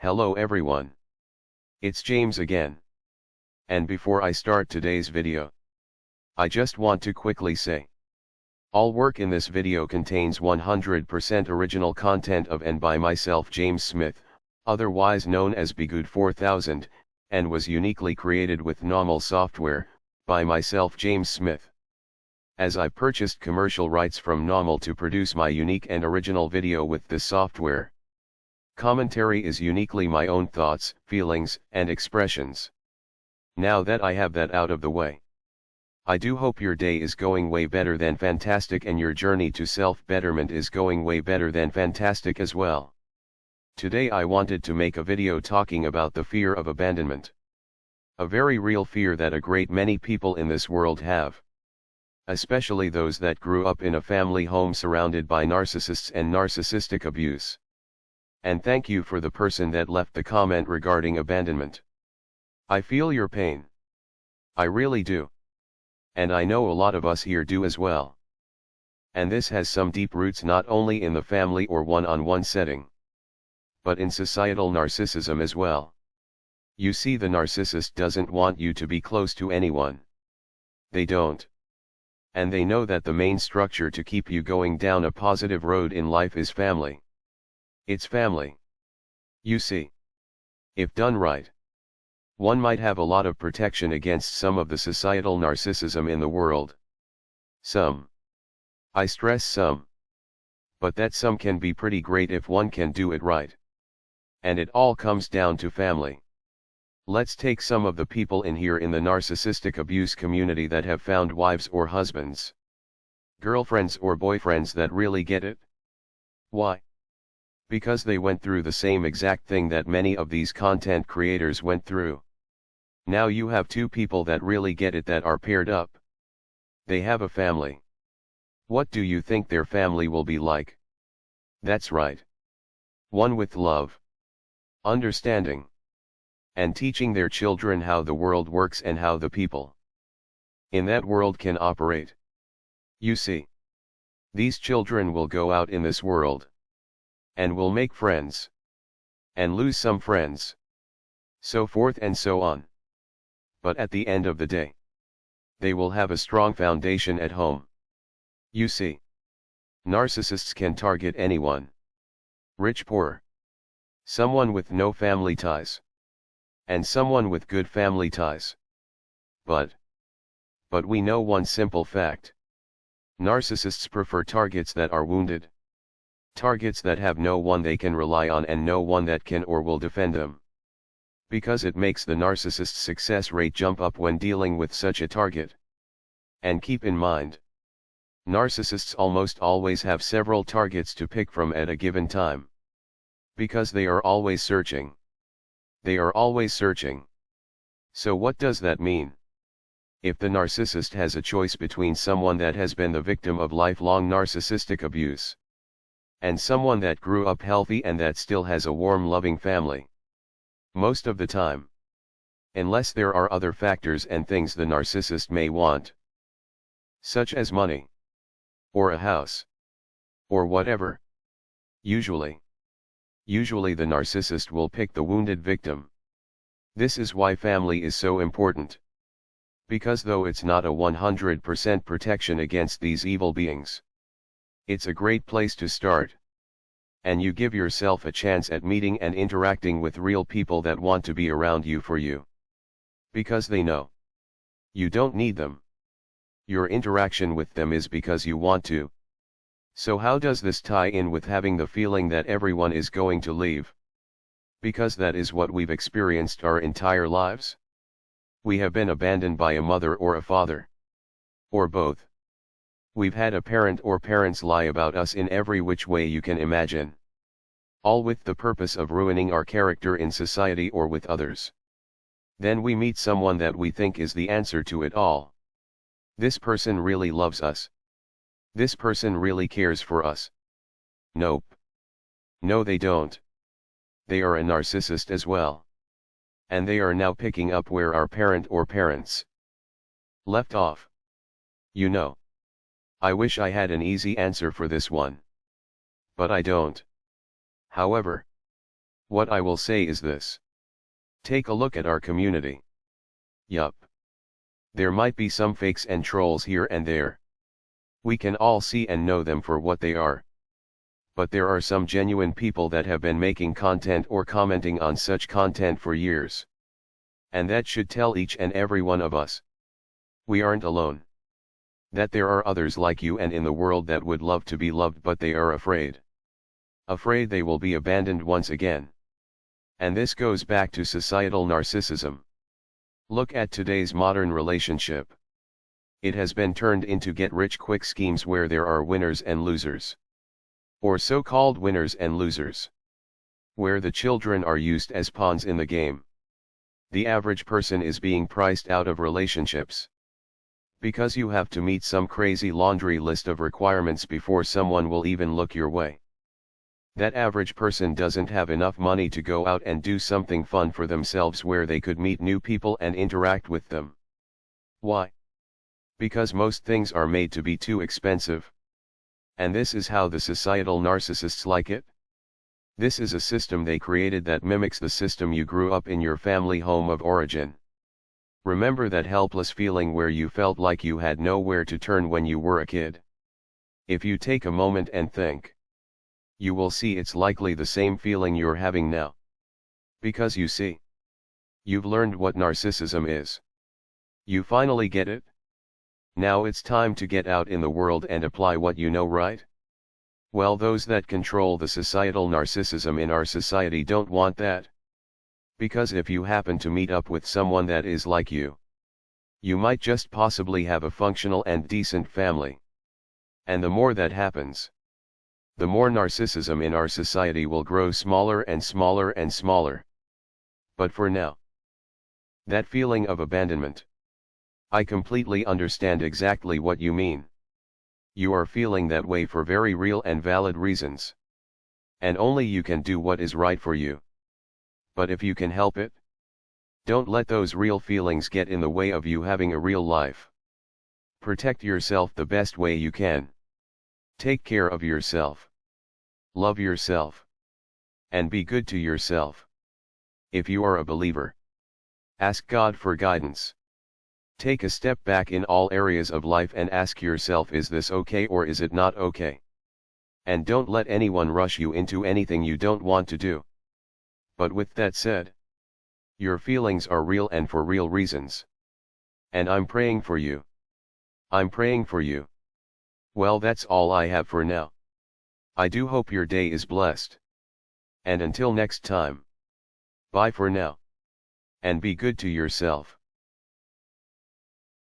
Hello everyone. It's James again. And before I start today's video, I just want to quickly say, all work in this video contains 100% original content of and by myself James Smith, otherwise known as Bgood 4000, and was uniquely created with NAWMAL software, by myself James Smith. As I purchased commercial rights from NAWMAL to produce my unique and original video with this software. Commentary is uniquely my own thoughts, feelings, and expressions. Now that I have that out of the way, I do hope your day is going way better than fantastic and your journey to self-betterment is going way better than fantastic as well. Today I wanted to make a video talking about the fear of abandonment. A very real fear that a great many people in this world have. Especially those that grew up in a family home surrounded by narcissists and narcissistic abuse. And thank you for the person that left the comment regarding abandonment. I feel your pain. I really do. And I know a lot of us here do as well. And this has some deep roots not only in the family or one-on-one setting, but in societal narcissism as well. You see, the narcissist doesn't want you to be close to anyone. They don't. And they know that the main structure to keep you going down a positive road in life is family. It's family. You see, if done right, one might have a lot of protection against some of the societal narcissism in the world. Some. I stress some. But that some can be pretty great if one can do it right. And it all comes down to family. Let's take some of the people in here in the narcissistic abuse community that have found wives or husbands, girlfriends or boyfriends that really get it. Why? Because they went through the same exact thing that many of these content creators went through. Now you have two people that really get it that are paired up. They have a family. What do you think their family will be like? That's right. One with love, understanding, and teaching their children how the world works and how the people in that world can operate. You see, these children will go out in this world and will make friends, and lose some friends, so forth and so on. But at the end of the day, they will have a strong foundation at home. You see, narcissists can target anyone. Rich, poor, someone with no family ties, and someone with good family ties. But we know one simple fact. Narcissists prefer targets that are wounded. Targets that have no one they can rely on and no one that can or will defend them. Because it makes the narcissist's success rate jump up when dealing with such a target. And keep in mind, narcissists almost always have several targets to pick from at a given time. Because they are always searching. They are always searching. So what does that mean? If the narcissist has a choice between someone that has been the victim of lifelong narcissistic abuse, and someone that grew up healthy and that still has a warm loving family, most of the time, unless there are other factors and things the narcissist may want, such as money, or a house, or whatever, usually the narcissist will pick the wounded victim. This is why family is so important. Because though it's not a 100% protection against these evil beings, it's a great place to start. And you give yourself a chance at meeting and interacting with real people that want to be around you for you. Because they know you don't need them. Your interaction with them is because you want to. So how does this tie in with having the feeling that everyone is going to leave? Because that is what we've experienced our entire lives. We have been abandoned by a mother or a father. Or both. We've had a parent or parents lie about us in every which way you can imagine. All with the purpose of ruining our character in society or with others. Then we meet someone that we think is the answer to it all. This person really loves us. This person really cares for us. Nope. No, they don't. They are a narcissist as well. And they are now picking up where our parent or parents left off. You know, I wish I had an easy answer for this one. But I don't. However, What I will say is this. Take a look at our community. Yup. There might be some fakes and trolls here and there. We can all see and know them for what they are. But there are some genuine people that have been making content or commenting on such content for years. And that should tell each and every one of us. We aren't alone. That there are others like you and in the world that would love to be loved, but they are afraid. Afraid they will be abandoned once again. And this goes back to societal narcissism. Look at today's modern relationship. It has been turned into get-rich-quick schemes where there are winners and losers. Or so-called winners and losers. Where the children are used as pawns in the game. The average person is being priced out of relationships. Because you have to meet some crazy laundry list of requirements before someone will even look your way. That average person doesn't have enough money to go out and do something fun for themselves where they could meet new people and interact with them. Why? Because most things are made to be too expensive. And this is how the societal narcissists like it. This is a system they created that mimics the system you grew up in your family home of origin. Remember that helpless feeling where you felt like you had nowhere to turn when you were a kid? If you take a moment and think, you will see it's likely the same feeling you're having now. Because you see, you've learned what narcissism is. You finally get it? Now it's time to get out in the world and apply what you know, right? Well, those that control the societal narcissism in our society don't want that. Because if you happen to meet up with someone that is like you might just possibly have a functional and decent family. And the more that happens, the more narcissism in our society will grow smaller and smaller and smaller. But for now, that feeling of abandonment, I completely understand exactly what you mean. You are feeling that way for very real and valid reasons. And only you can do what is right for you. But if you can help it, don't let those real feelings get in the way of you having a real life. Protect yourself the best way you can. Take care of yourself. Love yourself. And be good to yourself. If you are a believer, ask God for guidance. Take a step back in all areas of life and ask yourself, is this okay or is it not okay? And don't let anyone rush you into anything you don't want to do. But with that said, your feelings are real and for real reasons. And I'm praying for you. I'm praying for you. Well, that's all I have for now. I do hope your day is blessed. And until next time, bye for now. And be good to yourself.